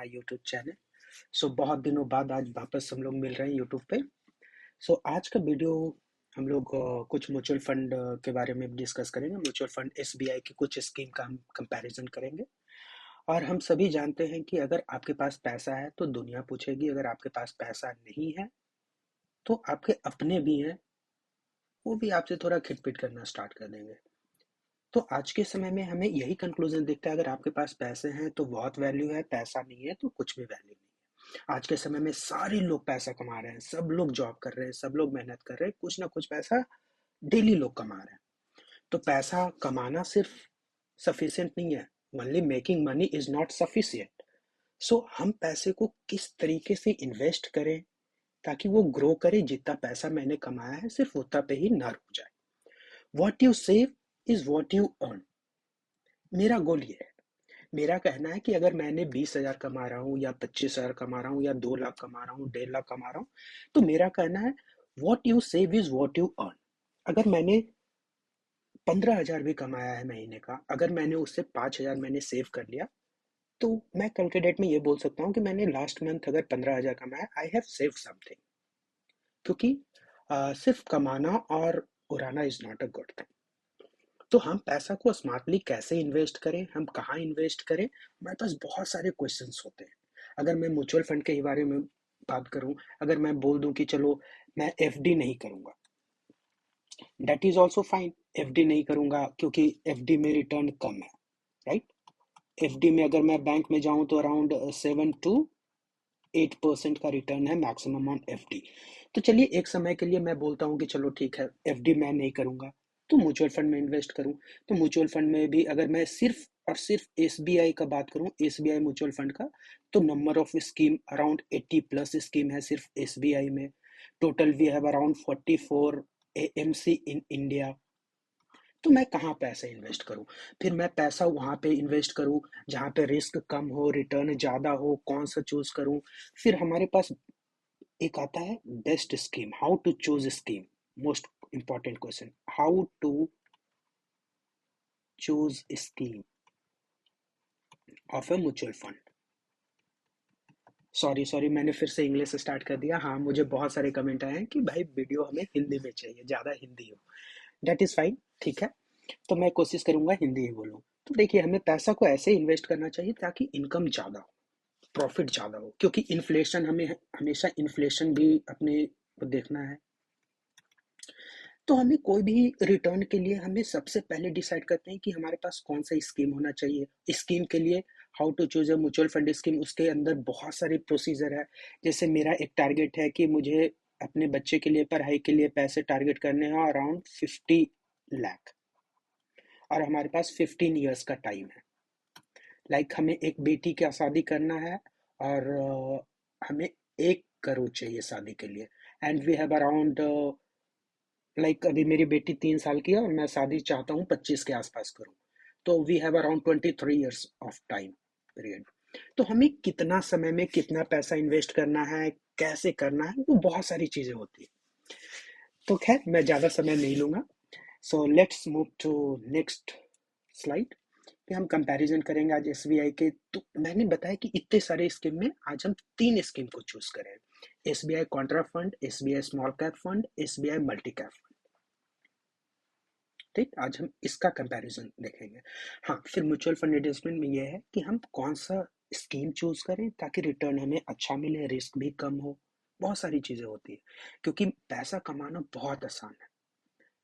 YouTube channel. बहुत दिनों बाद आज वापस हम लोग मिल रहे हैं यूट्यूब पे। आज का वीडियो हम लोग कुछ म्यूचुअल फंड के बारे में डिस्कस करेंगे। म्यूचुअल फंड एसबीआई की कुछ स्कीम का हम कंपैरिजन करेंगे। और हम सभी जानते हैं कि अगर आपके पास पैसा है तो दुनिया पूछेगी, अगर आपके पास पैसा नहीं है तो आपके अपने भी हैं, वो भी आपसे थोड़ा खिटपिट करना स्टार्ट कर देंगे। तो आज के समय में हमें यही कंक्लूजन दिखता है, अगर आपके पास पैसे हैं तो बहुत वैल्यू है, पैसा नहीं है तो कुछ भी वैल्यू नहीं है। आज के समय में सारे लोग पैसा कमा रहे हैं, सब लोग जॉब कर रहे हैं, सब लोग मेहनत कर रहे हैं, कुछ ना कुछ पैसा डेली लोग कमा रहे हैं। तो पैसा कमाना सिर्फ सफिशिएंट नहीं है, only making money is not sufficient. हम पैसे को किस तरीके से इन्वेस्ट करें ताकि वो ग्रो करे, जितना पैसा मैंने कमाया है सिर्फ उतना पे ही ना रुक जाए। What you save is what you earn, मेरा गोल ये है। मेरा कहना है कि अगर मैंने 20,000 कमा रहा हूँ या 25,000 कमा रहा हूँ या 2 लाख कमा रहा हूँ, 1.5 लाख कमा रहा हूँ, तो मेरा कहना है what you save is what you earn. अगर मैंने 15,000 भी कमाया है महीने का, अगर मैंने उससे 5,000 मैंने सेव कर लिया, तो मैं कल के डेट में ये बोल सकता हूँ कि मैंने लास्ट मंथ अगर 15,000 कमाया, आई हैव सेव समथिंग। क्योंकि सिर्फ कमाना और उड़ाना is not a good thing. तो हम पैसा को स्मार्टली कैसे इन्वेस्ट करें, हम कहाँ इन्वेस्ट करें, हमारे पास बहुत सारे क्वेश्चंस होते हैं। अगर मैं म्यूचुअल फंड के ही बारे में बात करूं, अगर मैं बोल दूं कि चलो मैं एफडी नहीं करूंगा, that is also fine. FD नहीं करूंगा क्योंकि एफडी में रिटर्न कम है, राइट। एफडी में अगर मैं बैंक में जाऊं तो अराउंड 7 to 8% का रिटर्न है मैक्सिमम ऑन एफडी। तो चलिए एक समय के लिए मैं बोलता हूँ कि चलो ठीक है, एफडी मैं नहीं करूंगा तो म्यूचुअल फंड में इन्वेस्ट करूं। तो म्यूचुअल फंड में भी अगर मैं सिर्फ और सिर्फ एसबीआई का बात करूं, एसबीआई म्यूचुअल फंड का, तो number of scheme around 80 plus scheme है सिर्फ एसबीआई में। Total we have around 44 AMC in India. तो मैं कहाँ पैसे इन्वेस्ट करूं? फिर मैं पैसा वहां पे इन्वेस्ट करूं जहां पे रिस्क कम हो, रिटर्न ज्यादा हो, कौन सा चूज करूं? फिर हमारे पास एक आता है best scheme, how to choose scheme. Most important question, how to choose scheme of a mutual fund. Sorry sorry, मैंने फिर से इंग्लिश स्टार्ट कर दिया। हाँ, मुझे बहुत सारे कमेंट आए हैं कि भाई वीडियो हमें हिंदी में चाहिए, ज्यादा हिंदी हो। दैट इज फाइन, ठीक है। तो मैं कोशिश करूंगा हिंदी ही बोलूं। तो देखिए, हमें पैसा को ऐसे इन्वेस्ट करना चाहिए ताकि इनकम ज्यादा हो, प्रॉफिट ज्यादा हो, क्योंकि इन्फ्लेशन, हमें हमेशा इन्फ्लेशन भी अपने को देखना है। तो हमें कोई भी रिटर्न के लिए हमें सबसे पहले डिसाइड करते हैं कि हमारे पास कौन सा स्कीम होना चाहिए। स्कीम के लिए how to choose a mutual fund scheme, उसके अंदर बहुत सारे प्रोसीजर है। जैसे मेरा एक टारगेट है कि मुझे अपने बच्चे के लिए पढ़ाई के लिए पैसे टारगेट करने हैं अराउंड 50 लाख, और हमारे पास 15 ईयर्स का टाइम है। हमें एक बेटी का शादी करना है, और हमें 1 करोड़ चाहिए शादी के लिए। एंड वी हैव अराउंड, अभी मेरी बेटी 3 साल की है और मैं शादी चाहता हूँ 25 के आसपास करूँ। तो we have around 23 years of time period. तो हमें कितना समय में कितना पैसा इन्वेस्ट करना है, कैसे करना है, वो बहुत सारी चीजें होती है। तो खैर, मैं ज्यादा समय नहीं लूंगा। Let's move to next slide कि हम कंपैरिजन करेंगे आज एसबीआई के। तो मैंने बताया कि इतने सारे स्कीम में आज हम 3 स्कीम को चूज करें। SBI contra fund, SBI small cap fund, SBI multi cap fund. ठीक, आज हम इसका कंपैरिजन देखेंगे। हाँ, फिर म्यूचुअल फंड इन्वेस्टमेंट में यह है कि हम कौन सा स्कीम चूज करें ताकि रिटर्न हमें अच्छा मिले, रिस्क भी कम हो। बहुत सारी चीजें होती है, क्योंकि पैसा कमाना बहुत आसान है।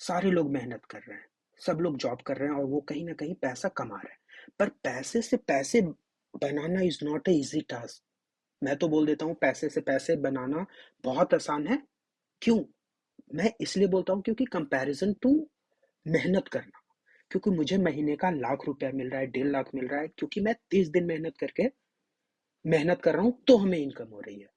सारे लोग मेहनत कर रहे हैं, सब लोग जॉब कर रहे हैं और वो कहीं ना कहीं पैसा कमा रहे हैं। पर पैसे से पैसे बनाना is not a easy task. मैं तो बोल देता हूँ पैसे से पैसे बनाना बहुत आसान है। क्यों? मैं इसलिए बोलता हूँ क्योंकि कंपैरिजन टू मेहनत करना, क्योंकि मुझे महीने का 1 लाख रुपया मिल रहा है, 1.5 लाख मिल रहा है, क्योंकि मैं 30 दिन मेहनत करके मेहनत कर रहा हूँ तो हमें इनकम हो रही है।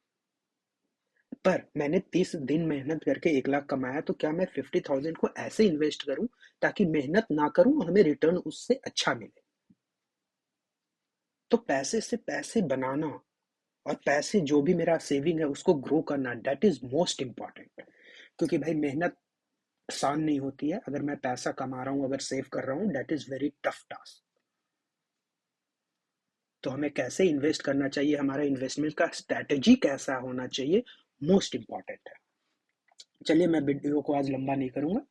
पर मैंने 30 दिन मेहनत करके 1 लाख कमाया, तो क्या मैं 50,000 को ऐसे इन्वेस्ट करूं ताकि मेहनत ना करूं और हमें रिटर्न उससे अच्छा मिले? तो पैसे से पैसे बनाना और पैसे जो भी मेरा सेविंग है उसको ग्रो करना, दैट इज मोस्ट इंपॉर्टेंट। क्योंकि भाई मेहनत आसान नहीं होती है। अगर मैं पैसा कमा रहा हूँ, अगर सेव कर रहा हूँ, that is very tough task. तो हमें कैसे इन्वेस्ट करना चाहिए, हमारा इन्वेस्टमेंट का स्ट्रैटेजी कैसा होना चाहिए, मोस्ट इंपॉर्टेंट है। चलिए मैं वीडियो को आज लंबा नहीं करूंगा,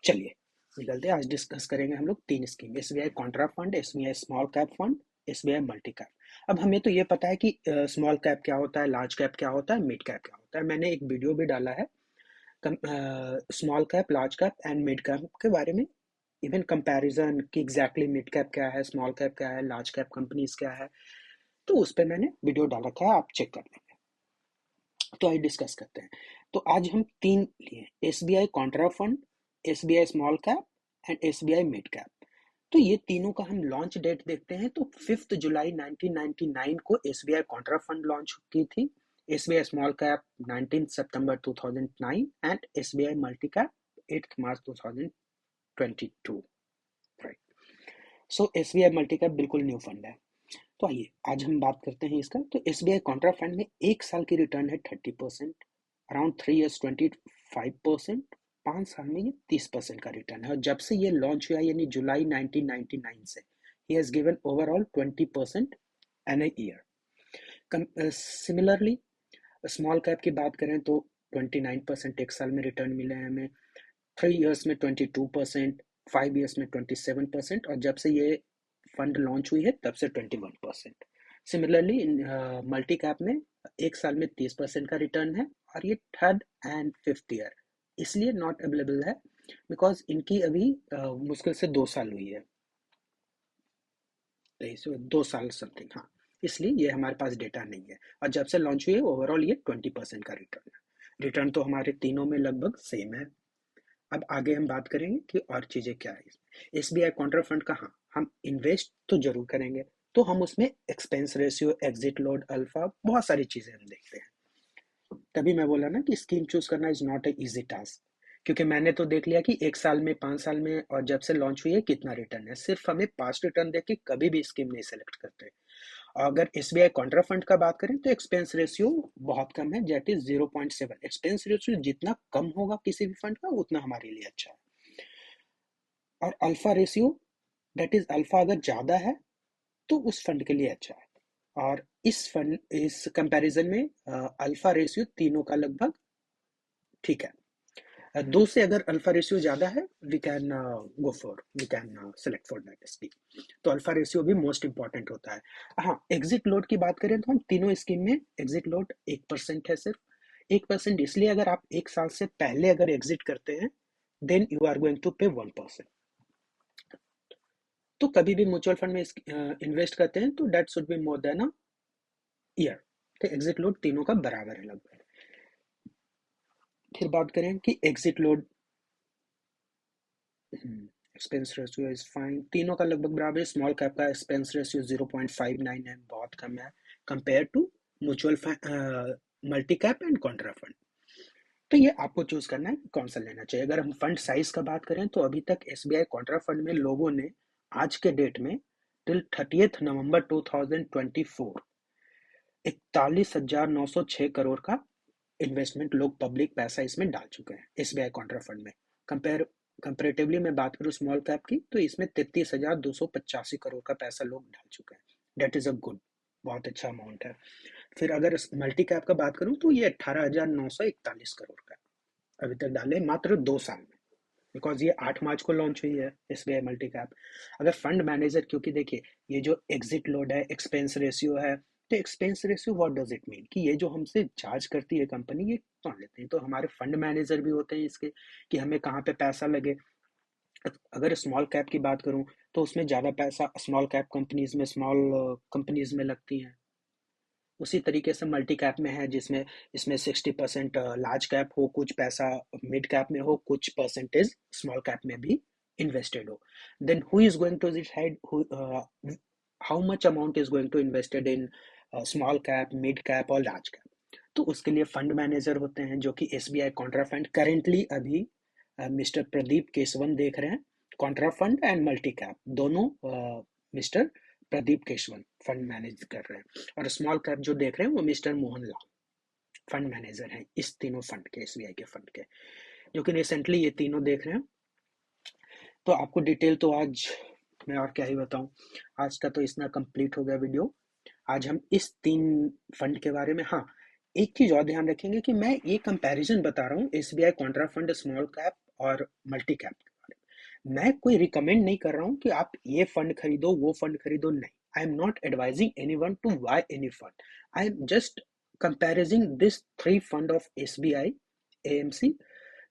चलिए निकलते हैं। आज डिस्कस करेंगे हम लोग 3 scheme, SBI contra fund, SBI small cap fund, SBI multi cap. अब हमें तो ये पता है कि स्मॉल कैप क्या होता है, लार्ज कैप क्या होता है, मिड कैप क्या होता है। मैंने एक वीडियो भी डाला है small cap, large cap and mid cap के बारे में, इवन कंपैरिजन कि एग्जैक्टली मिड कैप क्या है, स्मॉल कैप क्या है, लार्ज कैप कंपनीज क्या है, तो उस पर मैंने वीडियो डाल रखा है, आप चेक कर लेंगे। तो आइए डिस्कस करते हैं। तो आज हम 3 लिए, SBI contra fund, SBI small cap and SBI mid cap. तो ये तीनों का हम लॉन्च डेट देखते हैं। तो 5 जुलाई 1999 को एसबीआई कॉन्ट्रा फंड लॉन्च की थी, SBI small cap 19 September 2009 and SBI multi cap 8 March 2022, right. So SBI multi cap बिल्कुल न्यू फंड है। तो आइए आज हम बात करते हैं इसका। तो एसबीआई कॉन्ट्रा फंड में 1 साल की रिटर्न है 30%, अराउंड 3 ईयर्स 25%, 5 साल में ये 30% का रिटर्न है। और जब से ये लॉन्च हुआ यानी जुलाई 1999 से ही has given overall 20% in a year. Similarly small cap की बात करें तो 29% 1 साल में रिटर्न मिले हैं हमें, 3 ईयर्स में 22%, 5 ईयर्स में 27%, और जब से ये फंड लॉन्च हुई है तब से 21%। सिमिलरली मल्टी कैप में 1 साल में 30% का रिटर्न है, और ये थर्ड एंड फिफ्थ ईयर इसलिए नॉट अवेलेबल है बिकॉज इनकी अभी मुश्किल से 2 साल हुई है, 2 साल समथिंग, हाँ, इसलिए ये हमारे पास डेटा नहीं है। और जब से लॉन्च हुई है ओवरऑल ये 20% का रिटर्न है। रिटर्न तो हमारे तीनों में लगभग सेम है। अब आगे हम बात करेंगे कि और चीजें क्या है इसमें। एसबीआई कॉन्ट्रा फंड का, हाँ, हम इन्वेस्ट तो जरूर करेंगे, तो हम उसमें expense ratio, exit load, alpha, बहुत सारी चीजें हम देखते हैं। तभी मैं बोला ना कि स्कीम चूज करना is not a easy task, क्योंकि मैंने तो देख लिया कि 1 साल में, 5 साल में और जब से लॉन्च हुई है कितना रिटर्न है। सिर्फ हमें पास्ट रिटर्न देख के कभी भी स्कीम नहीं सेलेक्ट करते। अगर एसबीआई कॉन्ट्रा फंड का बात करें तो एक्सपेंस रेशियो बहुत कम है, दैट इज 0.7। एक्सपेंस रेशियो जितना कम होगा किसी भी फंड का उतना हमारे लिए अच्छा है। और alpha ratio, that is alpha अगर ज्यादा है तो उस फंड के लिए अच्छा है। और इस कंपैरिजन में अल्फा रेशियो तीनों का लगभग ठीक है। 2 से अगर अल्फा रेशियो ज्यादा है we can select for that scheme. तो अल्फा रेशियो भी मोस्ट इंपॉर्टेंट होता है। हाँ, एग्जिट लोड की बात करें तो हम तीनों स्कीम में एग्जिट लोड 1% है, सिर्फ 1%। इसलिए अगर आप 1 साल से पहले अगर एग्जिट करते हैं then you are going to pay 1%। तो कभी भी म्यूचुअल फंड में इन्वेस्ट करते हैं तो date should be more than a year. तो एग्जिट लोड तीनों का बराबर है लगभग। फिर बात करें कि exit load, expense ratio is fine, तीनों का लगभग बराबर है। स्मॉल कैप का एक्सपेंस रेशियो 0.59 है, बहुत कम है compare to mutual fund, multi cap and contra fund. तो ये आपको चूज करना है कि कौन सा लेना चाहिए। अगर हम फंड साइज का बात करें तो अभी तक एसबीआई कॉन्ट्रा फंड में लोगों ने आज के डेट में टिल 30 नवंबर 2024 41,906 करोड़ का इन्वेस्टमेंट, लोग पब्लिक पैसा इसमें डाल चुके हैं एसबीआई कॉन्ट्रा फंड में। कंपेरेटिवली मैं बात करूँ स्मॉल कैप की तो इसमें 33,285 करोड़ का पैसा लोग डाल चुके हैं। डेट इज अ गुड, बहुत अच्छा अमाउंट है। फिर अगर मल्टी कैप का बात करूँ तो ये 18,941 करोड़ का अभी तक डाले मात्र 2 साल में, बिकॉज ये 8 मार्च को लॉन्च हुई है एसबीआई मल्टी कैप। अगर फंड मैनेजर, क्योंकि देखिए ये जो एग्जिट लोड है, एक्सपेंस रेशियो है, तो expense ratio what does it mean कि ये जो हमसे चार्ज करती है कंपनी, ये कौन लेते हैं, तो हमारे फंड मैनेजर भी होते हैं इसके, कि हमें कहाँ पे पैसा लगे। अगर स्मॉल कैप की बात करूं तो उसमें ज़्यादा पैसा स्मॉल कैप कंपनीज में, स्मॉल कंपनीज में लगती हैं। उसी तरीके से मल्टी कैप में है जिसमें इसमें 60% लार्ज कैप हो, कुछ पैसा मिड कैप में हो, कुछ परसेंटेज स्मॉल कैप में भी इन्वेस्टेड हो। Then who is going to decide how much amount is going to invested in small cap, mid cap और लार्ज कैप। तो उसके लिए फंड मैनेजर होते हैं जो कि एसबीआई कॉन्ट्रा फंड करेंटली अभी मिस्टर प्रदीप केसवन देख रहे हैं। Contra fund and multi cap दोनों mister Pradeep Keshavan fund manage कर रहे हैं, और स्मॉल कैप जो देख रहे हैं वो mister Mohan Lal fund manager हैं इस तीनों फंड के, एसबीआई के फंड के, जो कि रिसेंटली ये तीनों देख रहे हैं। तो आपको डिटेल तो आज मैं और क्या ही बताऊं, आज का तो इतना कंप्लीट हो गया वीडियो। आज हम इस 3 फंड के बारे में, हाँ, एक चीज़ और ध्यान रखेंगे कि मैं ये कंपैरिज़न बता रहा हूँ SBI contra fund small cap और मल्टी कैप के बारे में। मैं कोई रिकमेंड नहीं कर रहा हूँ कि आप ये फंड खरीदो, वो फंड खरीदो, नहीं। I am not advising anyone to buy any fund. I am just comparing this 3 fund of SBI AMC.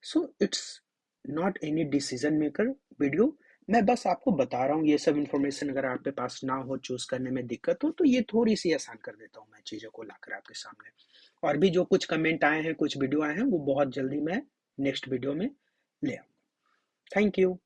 So it's not any decision maker video. मैं बस आपको बता रहा हूँ ये सब इन्फॉर्मेशन, अगर आपके पास ना हो, चूज करने में दिक्कत हो, तो ये थोड़ी सी आसान कर देता हूँ मैं चीज़ों को लाकर आपके सामने। और भी जो कुछ कमेंट आए हैं, कुछ वीडियो आए हैं, वो बहुत जल्दी मैं नेक्स्ट वीडियो में ले आऊँगा। Thank you.